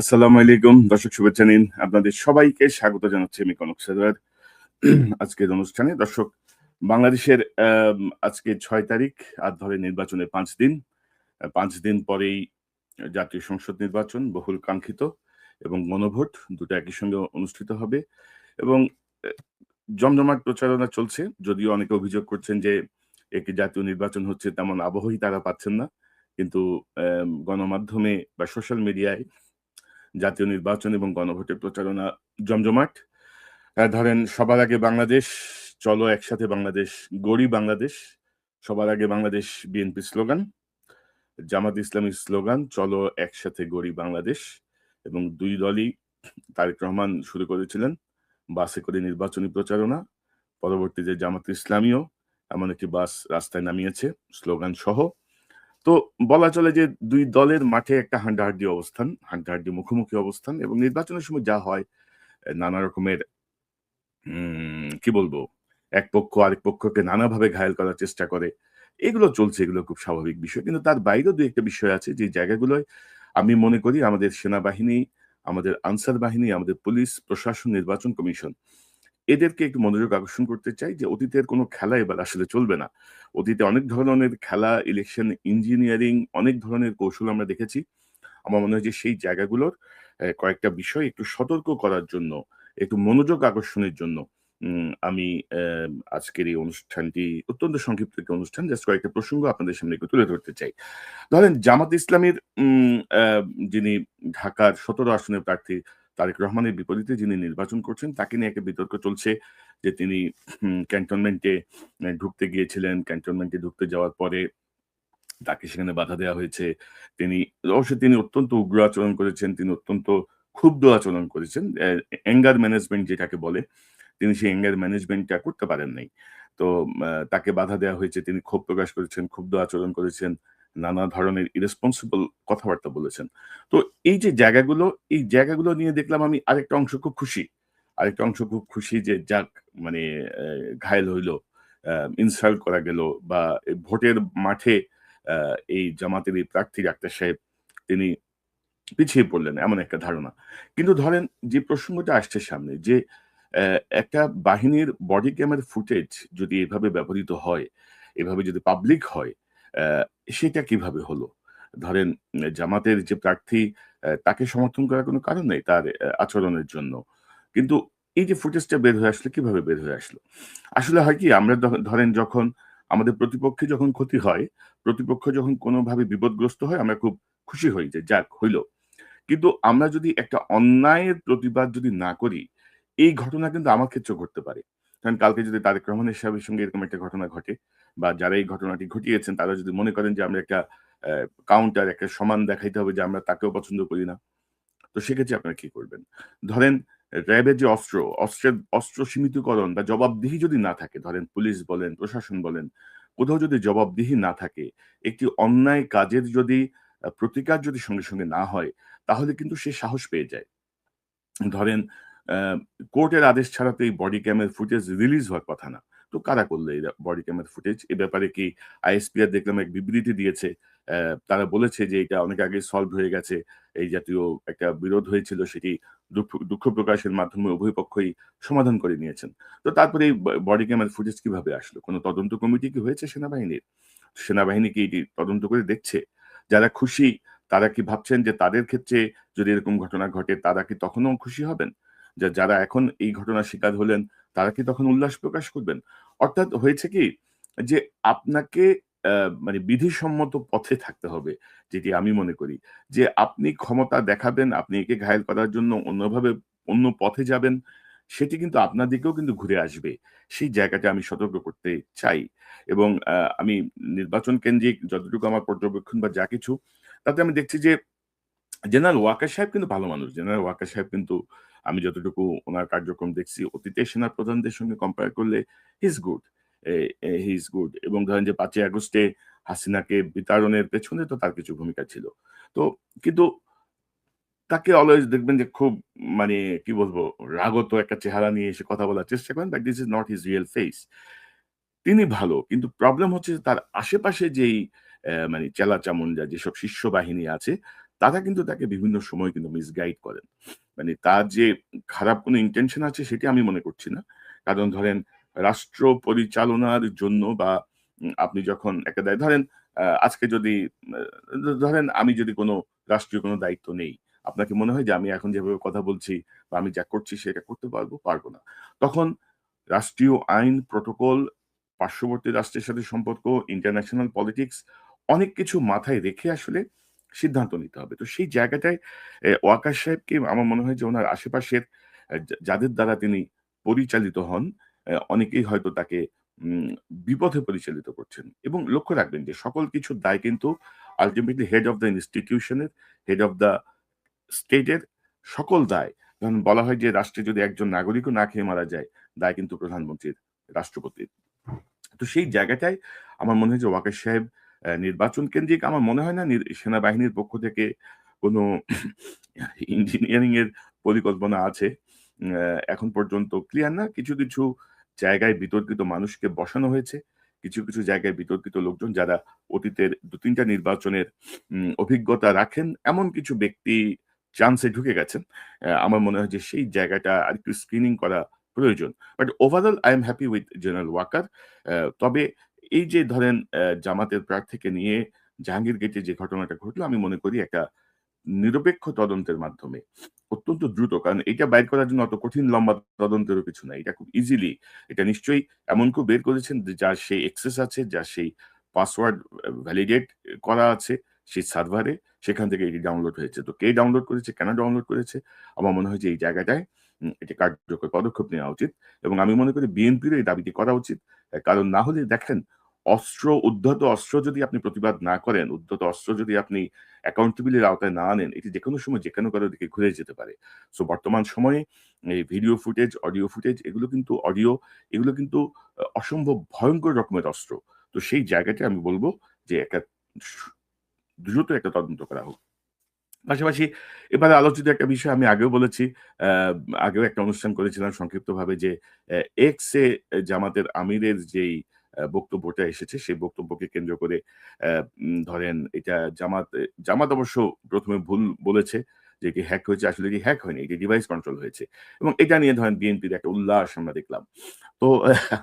আসসালামু আলাইকুম। দর্শক শুভেচ্ছা নিন। আপনাদের সবাইকে স্বাগত জানাচ্ছি আমি কনক সারোয়ার। আজকের অনুষ্ঠানে দর্শক বাংলাদেশের আজকে ৬ তারিখ আর ধরে নির্বাচনের ৫ দিন। ৫ দিন পরেই জাতীয় সংসদ নির্বাচন বহুল কাঙ্ক্ষিত এবং গণভোট দুটো একই সঙ্গে অনুষ্ঠিত হবে এবং এ জমজমাট প্রচারণা চলছে। যদিও অনেকে অভিযোগ করছেন যে একটি জাতীয় নির্বাচন হচ্ছে তেমন আবহই তারা পাচ্ছেন না। কিন্তু গণমাধ্যমে বা সোশ্যাল মিডিয়ায় জাতীয় নির্বাচন এবং গণভোটের প্রচারণা জমজমাট। ধরেন সবার আগে বাংলাদেশ, চলো একসাথে বাংলাদেশ, গড়ি বাংলাদেশ। সবার আগে বাংলাদেশ বিএনপির স্লোগান। জামাত ইসলামীর স্লোগান, চলো একসাথে গড়ি বাংলাদেশ। এবং ২ দলই তারেক রহমান শুরু করেছিলেন বাসে করে নির্বাচনী প্রচারণা। পরবর্তীতে জামাত ইসলামীও এমন একটি বাস রাস্তায় নামিয়েছে স্লোগান সহ। তো বলা চলে যে ২ দলের মাঠে একটা হাড্ডাহাড্ডি অবস্থান, হাড্ডাহাড্ডি মুখোমুখি অবস্থান এবং নির্বাচনের সময় যা হয় নানা রকমের কি বলবো? এক পক্ষ আরেক পক্ষকে নানাভাবে ঘায়েল করার চেষ্টা করে। এগুলো চলছে, এগুলো খুব স্বাভাবিক বিষয়। কিন্তু তার বাইরেও ২-১ টা বিষয় আছে যে জায়গাগুলোয় আমি মনে করি আমাদের সেনাবাহিনী, আমাদের আনসার বাহিনী, আমাদের পুলিশ, প্রশাসন, নির্বাচন কমিশন এদেরকে একটু মনোযোগ আকর্ষণ করতে চাই যে অতীতের কোনো খেলা এবার আসলে চলবে না। অতীতে অনেক ধরনের খেলা, ইলেকশন ইঞ্জিনিয়ারিং অনেক ধরনের কৌশল আমরা দেখেছি। আমার মনে হয় যে সেই জায়গাগুলোর কয়েকটা বিষয় একটু সতর্ক করার জন্য, একটু মনোযোগ আকর্ষণের জন্য আমি আজকের এই অনুষ্ঠানটি অত্যন্ত সংক্ষিপ্ত একটি অনুষ্ঠান। জাস্ট কয়েকটা প্রসঙ্গ আপনাদের সামনে একটু তুলে ধরতে চাই। ধরেন জামাত ইসলামীর যিনি ঢাকার ১৭ আসনের প্রার্থী তারেক রহমানের বিপরীতে যিনি নির্বাচন করছেন, তাকে নিয়ে একটা বিতর্ক চলছে যে তিনি ক্যান্টনমেন্টে ঢুকতে গিয়েছিলেন। ক্যান্টনমেন্টে ঢুকতে যাওয়ার পরে তাকে সেখানে বাধা দেওয়া হয়েছে। অবশ্যই তিনি অত্যন্ত উগ্র আচরণ করেছেন। তিনি অত্যন্ত ক্ষুব্ধ আচরণ করেছেন। অ্যাঙ্গার ম্যানেজমেন্ট যেটাকে বলে, তিনি সেই অ্যাঙ্গার ম্যানেজমেন্টটা করতে পারেন নাই। তো তাকে বাধা দেওয়া হয়েছে। তিনি ক্ষোভ প্রকাশ করেছেন, ক্ষুব্ধ আচরণ করেছেন। নানা ধরনের irresponsible কথাবার্তা বলেছেন। তো এই যে জায়গাগুলো, এই জায়গাগুলো নিয়ে দেখলাম আমি আরেকটা অংশ খুব খুশি। আরেকটা অংশ খুব খুশি যে যাক মানে ঘায়েল হইল, ইনসাল্ট করা গেল বা ভোটের মাঠে আ এই জামাতের এই প্রার্থী ডাক্তার সাহেব তিনি পিছিয়ে পড়লেন এমন একটা ধারণা। কিন্তু ধরেন যে প্রসঙ্গটা আসছে সামনে যে একটা বাহিনীর বডি ক্যামের ফুটেজ যদি এভাবে ব্যবহৃত হয়, এভাবে যদি পাবলিক হয়, অ্যা সেটা কিভাবে হলো? ধরেন জামাতের যে প্রার্থী তাকে সমর্থন করার কোনো কারণ নেই তার আচরণের জন্য। কিন্তু এই যে ফুটেজটা বের হয়ে আসলো কিভাবে বের হয়ে আসলো? আসলে হয় কি আমরা ধরেন যখন আমাদের প্রতিপক্ষে যখন ক্ষতি হয়, প্রতিপক্ষ যখন কোনোভাবে বিপদগ্রস্ত হয় আমরা খুব খুশি হই যে যাক হইল। কিন্তু আমরা যদি একটা অন্যায়ের প্রতিবাদ যদি না করি, এই ঘটনা কিন্তু আমার ক্ষেত্রেও ঘটতে পারে। কারণ কালকে যদি তারেক রহমানের সাহেবের সঙ্গে এরকম একটা ঘটনা ঘটে বা যারা এই ঘটনাটি ঘটিয়েছেন তারা যদি মনে করেন যে আমরা একটা কাউন্টার একটা সমান দেখাইতে হবে যে আমরা তাকেও পছন্দ করি না। তো সেক্ষেত্রে আপনারা কি করবেন? ধরেন র‍্যাবের যে অস্ত্র সীমিতকরণ বা জবাবদিহি যদি না থাকে, ধরেন পুলিশ বলেন, প্রশাসন বলেন, কোথাও যদি জবাবদিহি না থাকে, একটি অন্যায় কাজের যদি প্রতিকার যদি সঙ্গে, সঙ্গে না হয়, তাহলে কিন্তু সে সাহস পেয়ে যায়। ধরেন আ কোর্টের আদেশ ছাড়া তো এই বডি ক্যামের ফুটেজ রিলিজ হওয়ার কথা না। তো কারা করলো এই বডি ক্যামের ফুটেজ? এ ব্যাপারে কি আইএসপিআর দেখলাম এক বিবৃতি দিয়েছে। তারা বলেছে যে এটা অনেক আগেই সলভড হয়ে গেছে। এই জাতীয় একটা বিরোধ হয়েছিল সেটি দুঃখ প্রকাশের মাধ্যমে উভয় পক্ষই সমাধান করে নিয়েছেন। তো তারপরে এই বডি ক্যামের ফুটেজ কিভাবে আসলো? কোন তদন্ত কমিটি কি হয়েছে সেনাবাহিনীর? সেনাবাহিনী কি এটি তদন্ত করে দেখছে? যারা খুশি তারা কি ভাবছেন যে তাদের ক্ষেত্রে যদি এরকম ঘটনা ঘটে তারা কি তখনও খুশি হবেন? যারা এখন এই ঘটনার শিকার হলেন তারা কি তখন উল্লাস প্রকাশ করবেন? অর্থাৎ হয়েছে কি যে আপনাকে মানে বিধিসম্মত পথে থাকতে হবে। যেটি আমি মনে করি। যে আপনি ক্ষমতা দেখাবেন, আপনি একে ঘায়েল করার জন্য অন্যভাবে অন্য পথে যাবেন, সেটি কিন্তু আপনার দিকেও কিন্তু ঘুরে আসবে। সেই জায়গাটা আমি সতর্ক করতে চাই। এবং আমি নির্বাচন কেন্দ্রিক যতটুকু আমার পর্যবেক্ষণ বা যা কিছু তাতে আমি দেখছি যে জেনারেল ওয়াকার সাহেব কিন্তু ভালো মানুষ। জেনারেল ওয়াকার সাহেব কিন্তু আমি যতটুকু উনার কার্যক্রম দেখছি, অতীতে সেনাপ্রধানদের সঙ্গে কম্পেয়ার করলে হি is good. A A he is good এবং ধরেন যে ৫ ই আগস্টে হাসিনাকে বিতাড়নের পেছনে তো তার কিছু ভূমিকা ছিল। তো কিন্তু তাকে অলওয়েজ দেখবেন যে খুব মানে কি বলবো রাগত একটা চেহারা নিয়ে এসে কথা বলার চেষ্টা করেন, but this is not his Real face. তিনি ভালো। কিন্তু প্রবলেম হচ্ছে যে তার আশেপাশে যেই মানে চেলাচামুন্ডা যেসব শিষ্য বাহিনী আছে, তারা কিন্তু তাকে বিভিন্ন সময় কিন্তু মিসগাইড করেন। মানে তার যে খারাপ কোনো ইনটেনশন আছে সেটি আমি মনে করছি না। কারণ ধরেন রাষ্ট্র পরিচালনার জন্য বা আপনি যখন একটা ধরেন আজকে যদি ধরেন আমি যদি কোনো রাষ্ট্রীয় কোনো দায়িত্ব নেই, আপনার কি মনে হয় যে আমি এখন যেভাবে কথা বলছি বা আমি যা করছি সেটা করতে পারবো? পারব না। তখন রাষ্ট্রীয় আইন, প্রটোকল, পার্শ্ববর্তী রাষ্ট্রের সাথে সম্পর্ক, ইন্টারন্যাশনাল পলিটিক্স অনেক কিছু মাথায় রেখে আসলে সিদ্ধান্ত নিতে হবে। তো সেই জায়গাটায় ওয়াকার সাহেবকে আমার মনে হয় যে উনার আশেপাশের যাদের দ্বারা তিনি পরিচালিত হন, অনেকেই হয়তো তাকে উম বিপথে পরিচালিত করছেন। এবং লক্ষ্য রাখবেন যে সকল কিছুর দায় কিন্তু ultimately head of the institution এর, হেড অফ দ্যা স্টেটের সকল দায়। যেমন বলা হয় যে রাষ্ট্রে যদি একজন নাগরিকও না খেয়ে মারা যায়, দায় কিন্তু প্রধানমন্ত্রীর, রাষ্ট্রপতির। তো সেই জায়গাটায় আমার মনে হয় যে ওয়াকার সাহেব নির্বাচন কেন্দ্রিক আমার মনে হয় না সেনাবাহিনীর পক্ষ থেকে কোনো ইঞ্জিনিয়ারিং এর পরিকল্পনা আছে। এখন পর্যন্ত ক্লিয়ার না। কিছু, কিছু জায়গায় বিতর্কিত মানুষকে বসানো হয়েছে। কিছু, কিছু জায়গায় বিতর্কিত লোকজন যারা অতীতের ২-৩ টা নির্বাচনের অভিজ্ঞতা রাখেন, এমন কিছু ব্যক্তি চান্সে ঢুকে গেছেন। আমার মনে হয় যে সেই জায়গাটা আরেকটু স্ক্রিনিং করা প্রয়োজন। But overall I am happy with General Walker. তবে এই যে ধরেন জামাতের প্রার্থীকে নিয়ে জাহাঙ্গীর গেটে যে ঘটনাটা ঘটলো আমি মনে করি একটা নিরপেক্ষ তদন্তের মাধ্যমে অত্যন্ত দ্রুত কারণ এটা বাইর করার জন্য অত কঠিন লম্বা তদন্তেরও কিছু নাই। এটা খুব ইজিলি এটা নিশ্চয়ই এমন কেউ বের করেছেন যে যার সেই অ্যাক্সেস আছে, যার সেই পাসওয়ার্ড ভ্যালিডেট করা আছে সেই সার্ভারে সেখান থেকে এটি ডাউনলোড হয়েছে। তো কে ডাউনলোড করেছে, কেন ডাউনলোড করেছে? আমার মনে হয় যে এই জায়গাটায় এটি কার্যকর পদক্ষেপ নেওয়া উচিত এবং আমি মনে করি বিএনপিরও এই দাবিটি করা উচিত। কারণ না হলে দেখেন উদ্ধত অস্ত্র যদি আপনি প্রতিবাদ না করেন, উদ্ধত অস্ত্র যদি আপনি accountability এর আওতায় না আনেন, এটি যেকোনো সময় যেকোনো কারো দিকে ঘুরে যেতে পারে। সো বর্তমান সময়ে এই ভিডিও ফুটেজ, অডিও ফুটেজ এগুলো কিন্তু অসম্ভব ভয়ংকর রকমের অস্ত্র। তো সেই জায়গাটায় আমি বলব যে একটা সু দ্রুত একটা তদন্ত করা হোক। পাশাপাশি এবারে আলোচিত একটা বিষয় আমি আগেও বলেছি, আ আগেও একটা অনুষ্ঠান করেছিলাম সংক্ষিপ্তভাবে যে এক্স এ জামাতের আমিরের যেই বক্তব্যটা এসেছে সেই বক্তব্যকে কেন্দ্র করে ধরেন এটা জামাত অবশ্য ১ম এ ভুল বলেছে যে এটি হ্যাক হয়েছে। আসলে এটি হ্যাক হয়নি। এটি ডিভাইস কন্ট্রোল হয়েছে। এবং এটা নিয়ে ধরেন বিএনপির একটা উল্লাস আমরা দেখলাম। তো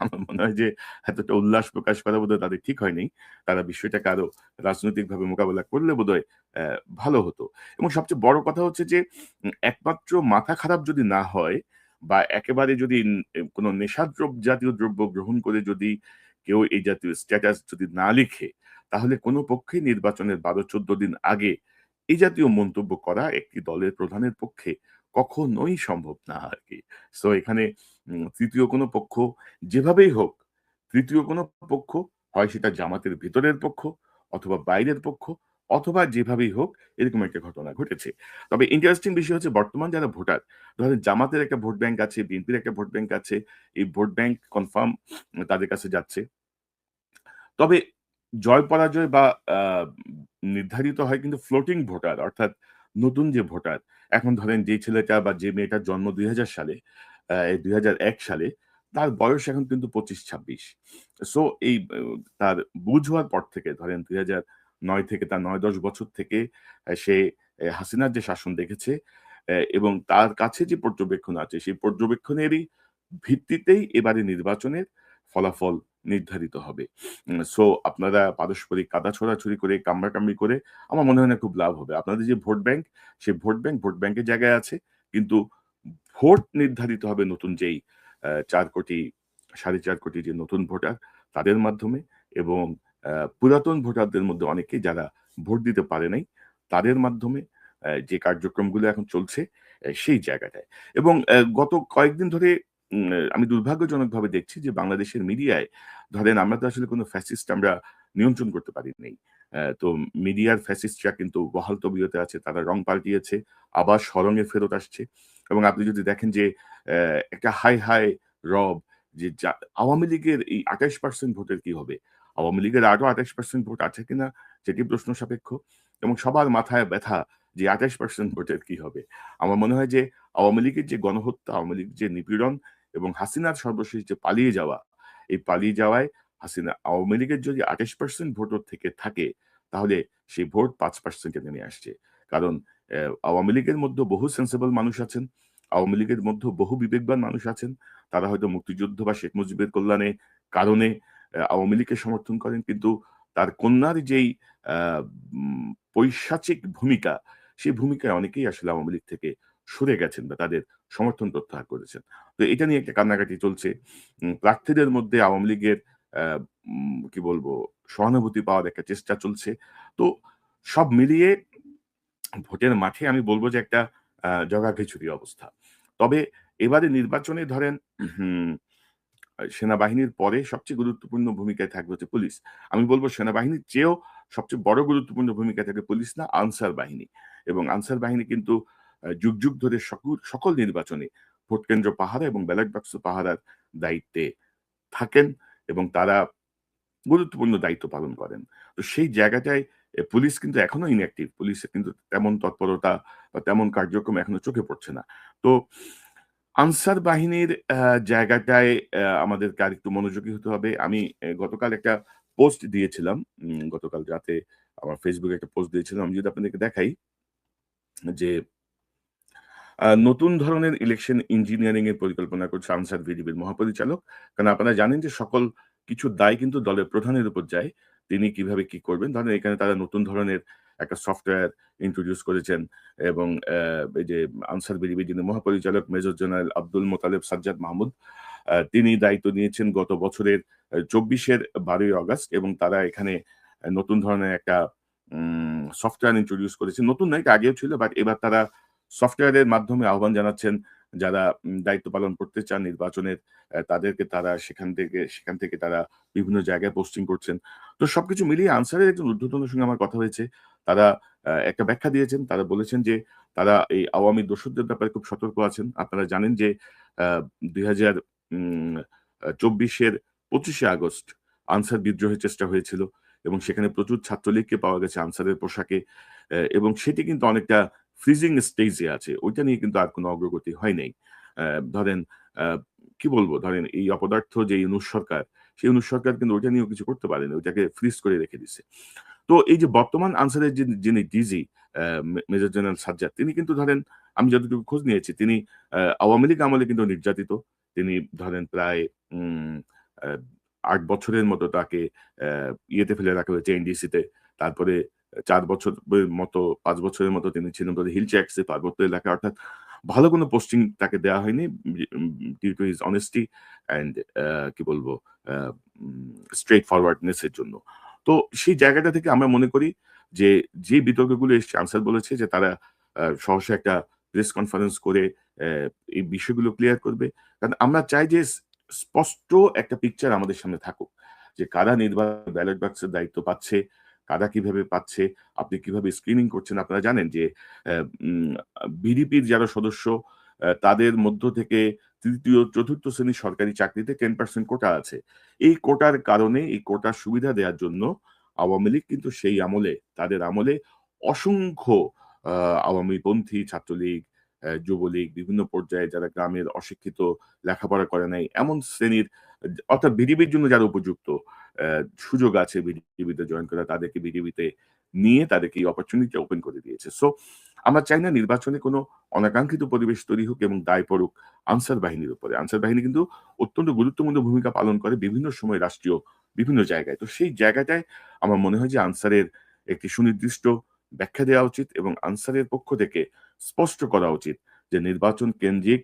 আমার মনে হয় যে এতটা উল্লাস প্রকাশ করা বোধহয় তাদের ঠিক হয়নি। তারা বিষয়টাকে আরো রাজনৈতিকভাবে মোকাবেলা করলে বোধহয় ভালো হতো। এবং সবচেয়ে বড় কথা হচ্ছে যে একমাত্র মাথা খারাপ যদি না হয় বা একেবারে যদি কোন জাতীয় দ্রব্য গ্রহণ করে যদি কেউ এই জাতীয় স্ট্যাটাস যদি না লিখে, তাহলে কোন পক্ষেই নির্বাচনের ১২-১৪ দিন আগে এই জাতীয় মন্তব্য করা একটি দলের প্রধানের পক্ষে কখনোই সম্ভব না আরকি। সো এখানে ৩য় কোন পক্ষ যেভাবেই হোক, ৩য় কোন পক্ষ হয় সেটা জামাতের ভেতরের পক্ষ অথবা বাইরের পক্ষ অথবা যেভাবেই হোক এরকম একটা ঘটনা ঘটেছে। তবে ইন্টারেস্টিং বিষয় হচ্ছে বর্তমান যারা ভোটার, ধরেন জামাতের একটা ভোট ব্যাংক আছে, বিএনপির একটা ভোট ব্যাংক আছে। এই ভোট ব্যাংক কনফার্ম তাদের কাছে যাচ্ছে। তবে জয়-পরাজয় বা আ নির্ধারিত হয় কিন্তু ফ্লোটিং ভোটার অর্থাৎ নতুন যে ভোটার। এখন ধরেন যে ছেলেটা বা যে মেয়েটার জন্ম ২০০০ সালে, ২০০১ সালে তার বয়স এখন কিন্তু ২৫-২৬। সো এই তার বুঝ হওয়ার পর থেকে ধরেন ২০০৯ থেকে তার ৯-১০ বছর থেকে সে হাসিনার যে শাসন দেখেছে এবং তার কাছে যে পর্যবেক্ষণ আছে সেই পর্যবেক্ষণেরই ভিত্তিতেই এবারে নির্বাচনের ফলাফল নির্ধারিত হবে। সো আপনারা পারস্পরিক কাদা ছোড়াছুড়ি করে, কামড়াকামড়ি করে আমার মনে হয় না খুব লাভ হবে। আপনাদের যে ভোট ব্যাংক, সেই ভোট ব্যাংকের জায়গায় আছে। কিন্তু ভোট নির্ধারিত হবে নতুন যেই ৪ কোটি, ৪.৫ কোটি যে নতুন ভোটার তাদের মাধ্যমে এবং পুরাতন ভোটারদের মধ্যে অনেকেই যারা ভোট দিতে পারে নাই, তাদের মাধ্যমে যে কার্যক্রমগুলো এখন চলছে সেই জায়গাটায়। এবং গত কয়েকদিন ধরে আমি দুর্ভাগ্যজনকভাবে দেখছি যে বাংলাদেশের মিডিয়ায় ধরেন আমরা তো আসলে কোনো ফ্যাসিস্ট আমরা নিয়ন্ত্রণ করতে পারি নাই। তো মিডিয়ার ফ্যাসিস্টরা কিন্তু বহাল তবিয়তে আছে। তারা রং পাল্টিয়েছে, আবার সরঙে ফেরত আসছে। এবং আপনি যদি দেখেন যে একটা হায় রব যে আওয়ামী লীগের এই ২৮% ভোটের কি হবে? আওয়ামী লীগের আরো ২৮% ভোট আছে কিনা সেটি প্রশ্ন সাপেক্ষ। এবং সবার মাথায় ব্যথা যে ২৮% ভোটের কি হবে? আমার মনে হয় যে আওয়ামী লীগের যে গণহত্যা, আওয়ামী লীগ যে নিপীড়ন এবং হাসিনার সর্বশেষ যে পালিয়ে যাওয়া, এই পালিয়ে যাওয়ায় আওয়ামী লীগের যদি ২৮% ভোটও থেকে থাকে, তাহলে সেই ভোট ৫% এ নেমে আসছে। কারণ আওয়ামী লীগের মধ্যে বহু সেন্সিবল মানুষ আছেন, আওয়ামী লীগের মধ্যে বহু বিবেকবান মানুষ আছেন। তারা হয়তো মুক্তিযুদ্ধ বা শেখ মুজিবের কল্যাণে কারণে আওয়ামী লীগকে সমর্থন করেন। কিন্তু তার কন্যার যেই আ পৈশাচিক ভূমিকা, সেই ভূমিকায় অনেকেই আসলে আওয়ামী লীগ থেকে সরে গেছেন বা তাদের সমর্থন প্রত্যাহার করেছেন। তো এটা নিয়ে একটা কান্নাকাটি চলছে। প্রার্থীদের মধ্যে আওয়ামী লীগের আ কি বলবো সহানুভূতি পাওয়ার একটা চেষ্টা চলছে। তো সব মিলিয়ে ভোটের মাঠে আমি বলব যে একটা জগাখিচুড়ি অবস্থা। তবে এবারে নির্বাচনে ধরেন হুম, সেনাবাহিনীর পরে সবচেয়ে গুরুত্বপূর্ণ ভূমিকায় থাকবে হচ্ছে পুলিশ। আমি বলব সেনাবাহিনীর চেয়েও সবচেয়ে বড় গুরুত্বপূর্ণ ভূমিকায় থাকবে পুলিশ না, আনসার বাহিনী। এবং আনসার বাহিনী কিন্তু যুগ, যুগ ধরে সকল নির্বাচনে ভোট কেন্দ্র পাহারা এবং ব্যালট বাক্স পাহারার দায়িত্বে থাকেন এবং তারা গুরুত্বপূর্ণ দায়িত্ব পালন করেন। তো সেই জায়গাটায় পুলিশ কিন্তু এখনো ইনঅ্যাক্টিভ। পুলিশের কিন্তু তেমন তৎপরতা বা তেমন কার্যক্রম এখনো চোখে পড়ছে না। তো আনসার বাহিনীর জায়গাটায় আমাদেরকে আরেকটু মনোযোগী হতে হবে। আমি গতকাল একটা পোস্ট দিয়েছিলাম। গতকাল রাতে আমার Facebook এ একটা পোস্ট দিয়েছিলাম। আমি যদি আপনাদেরকে দেখাই যে নতুন ধরনের ইলেকশন ইঞ্জিনিয়ারিং এর পরিকল্পনা করছে আনসার ভিডিপির মহাপরিচালক। কারণ আপনারা জানেন যে সকল কিছুর দায় কিন্তু দলের প্রধানের উপর যায়। তিনি কিভাবে কি করবেন? ধরেন এখানে তারা নতুন ধরনের একটা সফটওয়্যার ইন্ট্রোডিউস করেছেন এবং এই যে আনসার ভিডিপির যিনি মহাপরিচালক মেজর জেনারেল আব্দুল মোতালেব সাজ্জাদ মাহমুদ তিনি দায়িত্ব নিয়েছেন গত বছরের ২৪ এর ১২ই অগাস্ট এবং তারা এখানে নতুন ধরনের একটা সফটওয়্যার ইন্ট্রোডিউস করেছেন। নতুন না, এটা আগেও ছিল বাট এবার তারা সফটওয়্যারের মাধ্যমে আহ্বান জানাচ্ছেন যারা দায়িত্ব পালন করতে চান নির্বাচনের তাদেরকে তারা সেখান থেকে তারা বিভিন্ন জায়গায় পোস্টিং করছেন। তো সবকিছু মিলিয়ে আনসারের একজন ঊর্ধ্বতনের সঙ্গে আমার কথা হয়েছে। তারা একটা ব্যাখ্যা দিয়েছেন। তারা বলেছেন যে তারা এই আওয়ামী দোসরদের ব্যাপারে খুব সতর্ক আছেন। আপনারা জানেন যে আ ২০০০ উম আ ২৪ এর ২৫ শে আগস্ট আনসার বিদ্রোহের চেষ্টা হয়েছিল এবং সেখানে প্রচুর ছাত্রলীগকে পাওয়া গেছে আনসারের পোশাকে এবং সেটি কিন্তু অনেকটা ফ্রিজিং স্টেজে আছে। ওইটা নিয়ে কিন্তু আর কোন অগ্রগতি হয় নাই। ধরেন আ কি বলবো? ধরেন এই অপদার্থ যে ইউনূস সরকার, সেই ইউনূস সরকার কিন্তু ওইটা নিয়েও কিছু করতে পারেনি। ওইটাকে ফ্রিজ করে রেখে দিছে। তো এই যে বর্তমান আনসারের যিনি ডিজি মেজর জেনারেল সাজ্জাদ তিনি কিন্তু ধরেন আমি যতটুকু খোঁজ নিয়েছি তিনি আওয়ামী লীগ আমলে কিন্তু নির্যাতিত। তিনি ধরেন প্রায় উম আ ৮ বছরের মতো তাকে ইয়েতে ফেলে রাখা হয়েছে এনডিসিতে। তারপরে ৪ বছর মতো ৫ বছরের মতো তিনি ছিলেন বোধহয় হিল ট্যাক্সে পার্বত্য এলাকায় অর্থাৎ ভালো কোনো পোস্টিং তাকে দেওয়া হয়নি। Due to his honesty and কি বলবো আ স্ট্রেইট ফরওয়ার্ডনেস এর জন্য। তো সেই জায়গাটা থেকে আমরা মনে করি যে বিতর্কগুলো এসছে আনসার বলেছে যে তারা সহসা একটা প্রেস কনফারেন্স করে এই বিষয়গুলো ক্লিয়ার করবে। কারণ আমরা চাই যে স্পষ্ট একটা পিকচার আমাদের সামনে থাকুক। যে কারা ব্যালট বাক্সের দায়িত্ব পাচ্ছে, কারা কিভাবে পাচ্ছে, আপনি কিভাবে স্ক্রিনিং করছেন। আপনারা জানেন যে অ্যা উম বিডিপির যারা সদস্য তাদের মধ্য থেকে ৩য়, ৪র্থ শ্রেণীর সরকারি চাকরিতে 10% কোটা আছে। এই কোটার কারণে এই কোটার সুবিধা দেওয়ার জন্য আওয়ামী লীগ কিন্তু সেই আমলে তাদের আমলে অসংখ্য আ আওয়ামীপন্থী ছাত্রলীগ, যুবলীগ বিভিন্ন পর্যায়ে যারা গ্রামের অশিক্ষিত লেখাপড়া করে নাই এমন শ্রেণীর অর্থাৎ বিডিবির জন্য যারা উপযুক্ত সুযোগ আছে বিডিবিতে জয়েন করা তাদেরকে বিডিবিতে নিয়ে তাদেরকে এই অপরচুনিটি ওপেন করে দিয়েছে। সো আমরা চাই না নির্বাচনে কোনো অনাকাঙ্ক্ষিত পরিবেশ তৈরি হোক এবং দায় পড়ুক আনসার বাহিনীর উপরে। আনসার বাহিনী কিন্তু অত্যন্ত গুরুত্বপূর্ণ ভূমিকা পালন করে বিভিন্ন সময় রাষ্ট্রীয় বিভিন্ন জায়গায়। তো সেই জায়গাটায় আমার মনে হয় যে আনসারের একটি সুনির্দিষ্ট ব্যাখ্যা দেওয়া উচিত এবং আনসারের পক্ষ থেকে স্পষ্ট করা উচিত যে নির্বাচন কেন্দ্রিক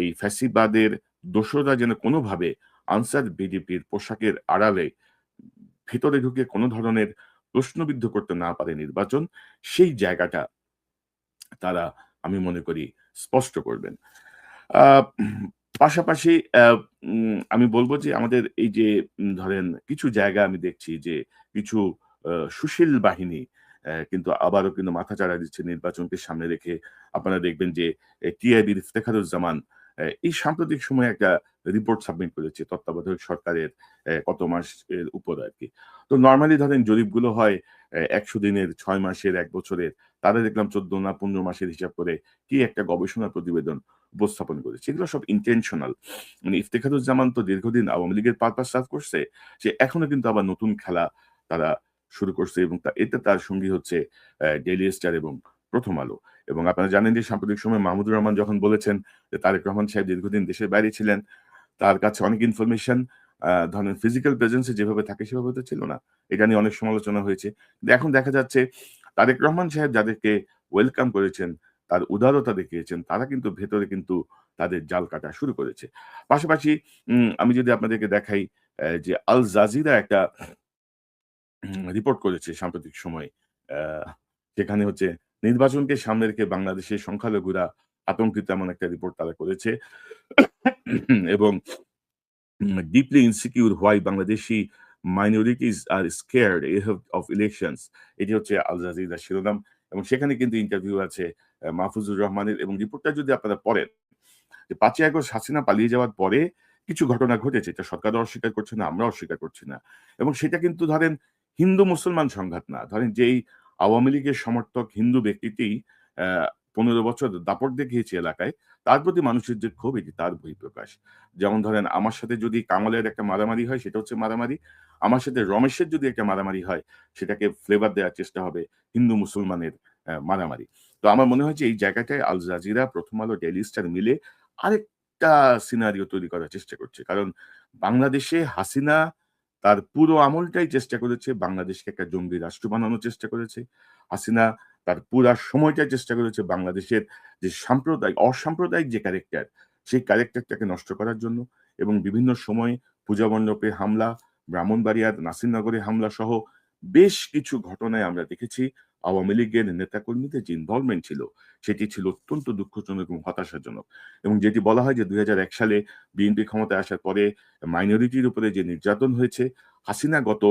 এই ফ্যাসিবাদের দোসররা যেন কোনোভাবে আনসার বিডিপির পোশাকের আড়ালে ভেতরে ঢুকে কোনো ধরনের প্রশ্নবিদ্ধ করতে না পারে নির্বাচন, সেই জায়গাটা তারা আমি মনে করি স্পষ্ট করবেন। আ পাশাপাশি আমি বলব যে আমাদের এই যে ধরেন কিছু জায়গা আমি দেখছি যে কিছু সুশীল বাহিনী কিন্তু আবারও কিন্তু মাথাচাড়া দিচ্ছে নির্বাচনকে সামনে রেখে। আপনারা দেখবেন যে টিআইবির ইফতেখারুজ্জামান এই সাম্প্রতিক সময়ে একটা রিপোর্ট সাবমিট করেছে তত্ত্বাবধায়ক সরকারের কত মাসের উপর আরকি। তো নরমালি ধরেন জরিপগুলো হয় ১০০ দিনের, ৬ মাসের, ১ বছরের। তারা দেখলাম ১৪ না ১৫ মাসের হিসাব করে কি একটা গবেষণা প্রতিবেদন উপস্থাপন করেছে। এগুলো সব ইনটেনশনাল। মানে ইফতেখারুজ্জামান তো দীর্ঘদিন আওয়ামী লীগের পারপাস সার্ভ করছে। সে এখনো কিন্তু আবার নতুন খেলা তারা শুরু করছে এবং এতে তার সঙ্গী হচ্ছে ডেইলি স্টার এবং প্রথম আলো। এবং আপনারা জানেন যে সাম্প্রতিক সময়ে মাহমুদুর রহমান যখন বলেছেন যে তারেক রহমান সাহেব দীর্ঘদিন দেশের বাইরে ছিলেন, তার কাছে অনেক ইনফরমেশন ধরেন ফিজিক্যাল প্রেজেন্স এ যেভাবে থাকে সেভাবে তো ছিল না। এটা নিয়ে অনেক সমালোচনা হয়েছে। কিন্তু এখন দেখা যাচ্ছে তারেক রহমান সাহেব যাদেরকে ওয়েলকাম করেছেন, তার উদারতা দেখিয়েছেন, তারা কিন্তু ভেতরে কিন্তু তাদের জাল কাটা শুরু করেছে। পাশাপাশি আমি যদি আপনাদেরকে দেখাই যে আল জাজিরা একটা রিপোর্ট করেছে সাম্প্রতিক সময়ে। আ সেখানে হচ্ছে নির্বাচনকে সামনে রেখে বাংলাদেশের সংখ্যালঘুরা আতঙ্কিত এমন একটা রিপোর্ট তারা করেছে। এবং deeply insecure why Bangladeshi minorities are scared ahead of elections এটি হচ্ছে আল জাজিরার শিরোনাম এবং সেখানে কিন্তু ইন্টারভিউ আছে মাহফুজুর রহমানের এবং রিপোর্টটা যদি আপনারা পড়েন যে ৫ই আগস্ট হাসিনা পালিয়ে যাওয়ার পরে কিছু ঘটনা ঘটেছে। এটা সরকারও অস্বীকার করছে না, আমরাও অস্বীকার করছি না। এবং সেটা কিন্তু ধরেন হিন্দু-মুসলমান সংঘাত না। ধরেন যেই আওয়ামী লীগের সমর্থক হিন্দু ব্যক্তিটি অ্যা ১৫ বছর দাপট দেখিয়েছে এলাকায়, তার প্রতি মানুষের যে ক্ষোভ এটি তার বহিঃপ্রকাশ। যেমন ধরেন আমার সাথে যদি কামালের একটা মারামারি হয় সেটা হচ্ছে মারামারি। আমার সাথে রমেশের যদি একটা মারামারি হয় সেটাকে ফ্লেভার দেওয়ার চেষ্টা হবে হিন্দু-মুসলমানের মারামারি। তো আমার মনে হয় যে এই জায়গাটায় আল জাজিরা, প্রথম আলো, ডেইলি স্টার মিলে আরেকটা সিনারিও তৈরি করার চেষ্টা করছে। কারণ বাংলাদেশে হাসিনা তার পুরো আমলটাই চেষ্টা করেছে বাংলাদেশকে একটা জঙ্গি রাষ্ট্র বানানোর চেষ্টা করেছে। হাসিনা তার পুরা সময়টাই চেষ্টা করেছে বাংলাদেশের যে অসাম্প্রদায়িক যে ক্যারেক্টার, সেই ক্যারেক্টারটাকে নষ্ট করার জন্য এবং বিভিন্ন সময়ে পূজা মণ্ডপে হামলা, ব্রাহ্মণবাড়িয়ার নাসিরনগরে হামলা সহ বেশ কিছু ঘটনায় আমরা দেখেছি আওয়ামী লীগের নেতাকর্মীদের যে ইনভলভমেন্ট ছিল সেটি ছিল অত্যন্ত দুঃখজনক এবং হতাশাজনক। এবং যেটি বলা হয় যে ২০০১ সালে বিএনপি ক্ষমতায় আসার পরে মাইনরিটির উপরে যে নির্যাতন হয়েছে, হাসিনা গত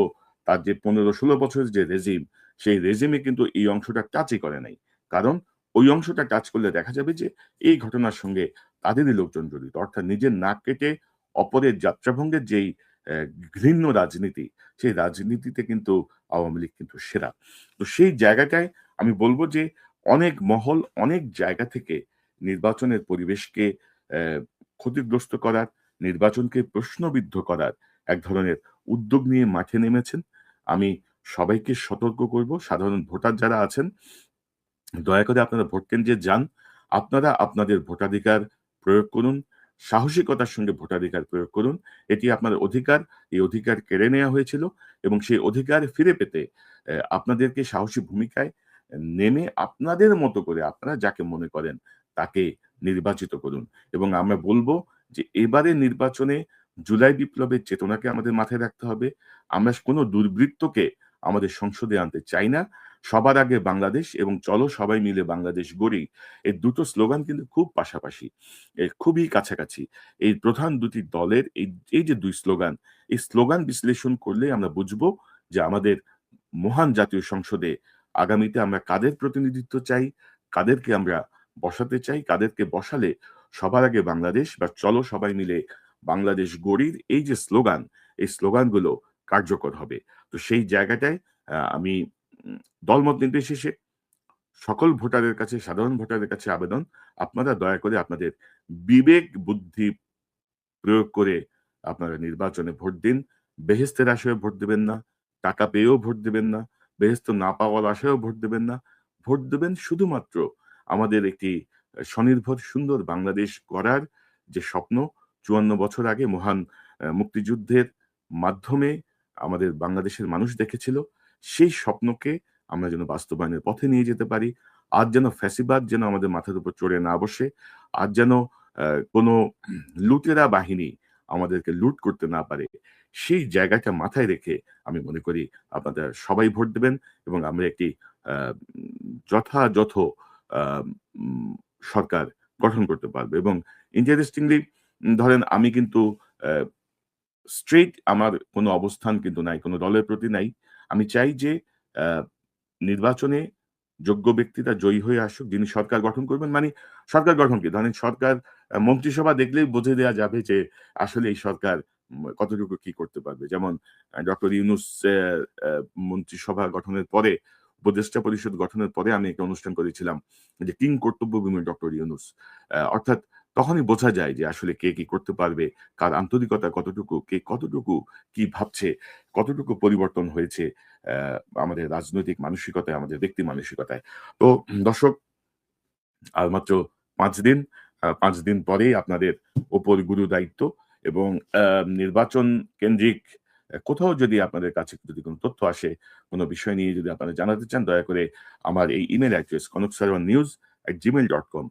তার যে ১৫-১৬ বছরের যে রেজিম, সেই রেজিমে কিন্তু এই অংশটা টাচই করে নাই। কারণ ওই অংশটা টাচ করলে দেখা যাবে যে এই ঘটনার সঙ্গে তাদেরই লোকজন জড়িত। অর্থাৎ নিজের নাক কেটে অপরের যাত্রাভঙ্গের যেই ঘৃণ্য রাজনীতি, সেই রাজনীতিতে কিন্তু আওয়ামী লীগ কিন্তু সেরা। তো সেই জায়গাটায় আমি বলব যে অনেক মহল, অনেক জায়গা থেকে নির্বাচনের পরিবেশকে অ্যা ক্ষতিগ্রস্ত করার, নির্বাচনকে প্রশ্নবিদ্ধ করার এক ধরনের উদ্যোগ নিয়ে মাঠে নেমেছেন। আমি সবাইকে সতর্ক করব, সাধারণ ভোটার যারা আছেন, দয়া করে আপনারা ভোট কেন্দ্রে যান। আপনারা আপনাদের ভোটাধিকার প্রয়োগ করুন। সাহসিকতার সঙ্গে ভোটাধিকার প্রয়োগ করুন। এটি আপনার অধিকার। এই অধিকার কেড়ে নেয়া হয়েছিল এবং সেই অধিকার ফিরে পেতে আপনাদেরকে সাহসী ভূমিকায় নেমে আপনাদের মতো করে আপনারা যাকে মনে করেন তাকে নির্বাচিত করুন। এবং আমরা বলব যে এবারের নির্বাচনে জুলাই বিপ্লবের চেতনাকে আমাদের মাথায় রাখতে হবে। আমরা কোনো দুর্বৃত্তকে আমাদের সংসদে আনতে চাই না। সবার আগে বাংলাদেশ এবং চলো সবাই মিলে বাংলাদেশ গড়ি। এই দুটো স্লোগান কিন্তু খুব পাশাপাশি। খুবই কাছাকাছি। এই প্রধান দুটি দলের এই যে ২ স্লোগান, এই স্লোগান বিশ্লেষণ করলে আমরা বুঝব যে আমাদের মহান জাতীয় সংসদে আগামীতে আমরা কাদের প্রতিনিধিত্ব চাই, কাদেরকে আমরা বসাতে চাই, কাদেরকে বসালে সবার আগে বাংলাদেশ বা চলো সবাই মিলে বাংলাদেশ গড়ির এই যে স্লোগান, এই স্লোগানগুলো কার্যকর হবে। তো সেই জায়গাটায় আমি দলমত নির্বিশেষে সকল ভোটারের কাছে, সাধারণ ভোটারের কাছে আবেদন, আপনারা দয়া করে আপনাদের বিবেক বুদ্ধি প্রয়োগ করে আপনারা নির্বাচনে ভোট দিন। বেহেশতের আশায় ভোট দিবেন না। টাকা পেয়েও ভোট দিবেন না। বেহেশত না পাওয়ার আশায়ও ভোট দিবেন না। ভোট দিবেন শুধুমাত্র আমাদের একটি স্বনির্ভর সুন্দর বাংলাদেশ গড়ার যে স্বপ্ন ৫৪ বছর আগে মহান মুক্তিযুদ্ধের মাধ্যমে আমাদের বাংলাদেশের মানুষ দেখেছিল, সেই স্বপ্নকে আমরা যেন বাস্তবায়নের পথে নিয়ে যেতে পারি। আজ যেন ফ্যাসিবাদ যেন আমাদের মাথার উপর চড়ে না বসে। আজ যেন কোনো লুটেরা বাহিনী আমাদেরকে লুট করতে না পারে। সেই জায়গাটা মাথায় রেখে আমি মনে করি আপনারা সবাই ভোট দেবেন এবং আমরা একটি আ যথাযথ আ উম সরকার গঠন করতে পারবো এবং ইন্টারেস্টিংলি ধরেন আমি কিন্তু আ স্ট্রেইট আমার কোনো অবস্থান কিন্তু নাই। কোনো দলের প্রতি নাই। আমি চাই যে আ নির্বাচনে যোগ্য ব্যক্তিরা জয়ী হয়ে আসুক। যিনি সরকার গঠন করবেন মানে সরকার গঠন কি? ধরেন সরকার মন্ত্রিসভা দেখলেই বুঝে দেয়া যাবে যে আসলে এই সরকার কতটুকু কি করতে পারবে। যেমন ডক্টর ইউনূস আ মন্ত্রিসভা গঠনের পরে, উপদেষ্টা পরিষদ গঠনের পরে আমি একটা অনুষ্ঠান করেছিলাম যে কিং কর্তব্যবিমূঢ় ডক্টর ইউনূস। অর্থাৎ তখনই বোঝা যায় যে আসলে কে কি করতে পারবে, কার আন্তরিকতা কতটুকু, কে কতটুকু কি ভাবছে, কতটুকু পরিবর্তন হয়েছে আমাদের রাজনৈতিক মানসিকতায়, আমাদের ব্যক্তি মানসিকতায়। তো দর্শক, আর মাত্র ৫ দিন। ৫ দিন পরেই আপনাদের উপর গুরু দায়িত্ব এবং আ নির্বাচন কেন্দ্রিক কোথাও যদি আপনাদের কাছে যদি কোন তথ্য আসে, কোন বিষয় নিয়ে যদি আপনারা জানাতে চান, দয়া করে আমার এই ইমেইল অ্যাড্রেস kanoksaronnews@gmail.com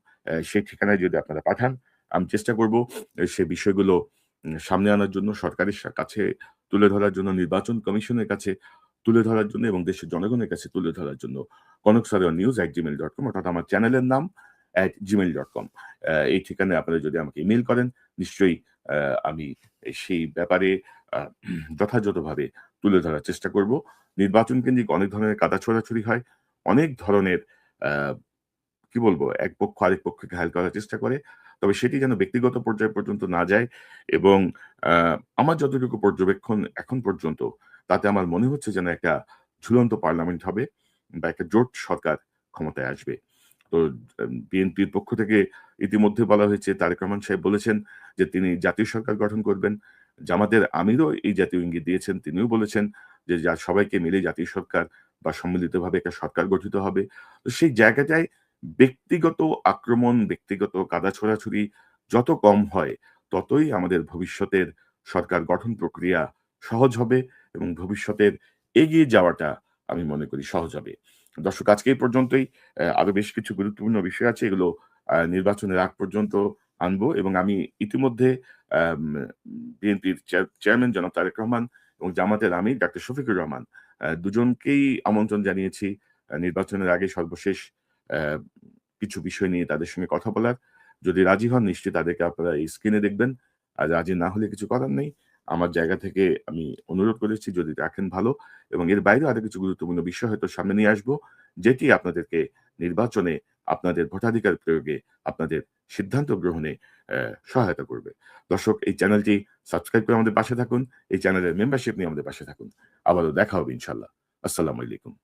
সেই ঠিকানায় যদি আপনারা পাঠান, আমি চেষ্টা করব সে বিষয়গুলো সামনে আনার জন্য, সরকারের কাছে তুলে ধরার জন্য, নির্বাচন কমিশনের কাছে তুলে ধরার জন্য এবং দেশের জনগণের কাছে তুলে ধরার জন্য। kanoksaronnews@gmail.com অর্থাৎ আমার চ্যানেলের নাম @gmail.com এই ঠিকানায় আপনারা যদি আমাকে ইমেইল করেন, নিশ্চয়ই আ আমি সেই ব্যাপারে আ যথাযথভাবে তুলে ধরার চেষ্টা করব। নির্বাচন কেন্দ্রিক অনেক ধরনের কাদা ছোড়াছুড়ি হয়। অনেক ধরনের আ কি বলবো? এক পক্ষ আরেক পক্ষকে ঘায়েল করার চেষ্টা করে। তবে সেটি যেন ব্যক্তিগত পর্যায় পর্যন্ত না যায় এবং আ আমার যতটুকু পর্যবেক্ষণ এখন পর্যন্ত, তাতে আমার মনে হচ্ছে যেন একটা ঝুলন্ত পার্লামেন্ট হবে বা একটা জোট সরকার ক্ষমতায় আসবে। তো বিএনপির পক্ষ থেকে ইতিমধ্যে বলা হয়েছে, তারেক রহমান সাহেব বলেছেন যে তিনি জাতীয় সরকার গঠন করবেন। জামাতের আমিরও এই জাতীয় ইঙ্গিত দিয়েছেন। তিনিও বলেছেন যে সবাইকে মিলে জাতীয় সরকার বা সম্মিলিতভাবে একটা সরকার গঠিত হবে। তো সেই জায়গাটায় ব্যক্তিগত আক্রমণ, ব্যক্তিগত কাদা ছোড়াছুড়ি যত কম হয়, ততই আমাদের ভবিষ্যতের সরকার গঠন প্রক্রিয়া সহজ হবে এবং ভবিষ্যতের এগিয়ে যাওয়াটা আমি মনে করি সহজ হবে। দর্শক, আজকে এই পর্যন্তই। আরো বেশ কিছু গুরুত্বপূর্ণ বিষয় আছে। এগুলো নির্বাচনের আগ পর্যন্ত আনবো এবং আমি ইতিমধ্যে আম বিএনপির চেয়ারম্যান জনাব তারেক রহমান এবং জামাতের আমির ডাক্তার শফিকুর রহমান দুজনকেই আমন্ত্রণ জানিয়েছি নির্বাচনের আগে সর্বশেষ অ্যা কিছু বিষয় নিয়ে তাদের সঙ্গে কথা বলার। যদি রাজি হন, নিশ্চয়ই তাদেরকে আপনারা এই স্ক্রিনে দেখবেন। আর রাজি না হলে কিছু করার নেই। আমার জায়গা থেকে আমি অনুরোধ করেছি, যদি রাখেন ভালো এবং এর বাইরেও আরো কিছু গুরুত্বপূর্ণ বিষয় হয়তো সামনে নিয়ে আসবো, যেটি আপনাদেরকে নির্বাচনে আপনাদের ভোটাধিকার প্রয়োগে, আপনাদের সিদ্ধান্ত গ্রহণে সহায়তা করবে। দর্শক, এই চ্যানেলটি সাবস্ক্রাইব করে আমাদের পাশে থাকুন। এই চ্যানেলের মেম্বারশিপ নিয়ে আমাদের পাশে থাকুন। আবারও দেখা হবে ইনশাআল্লাহ। আসসালামু আলাইকুম।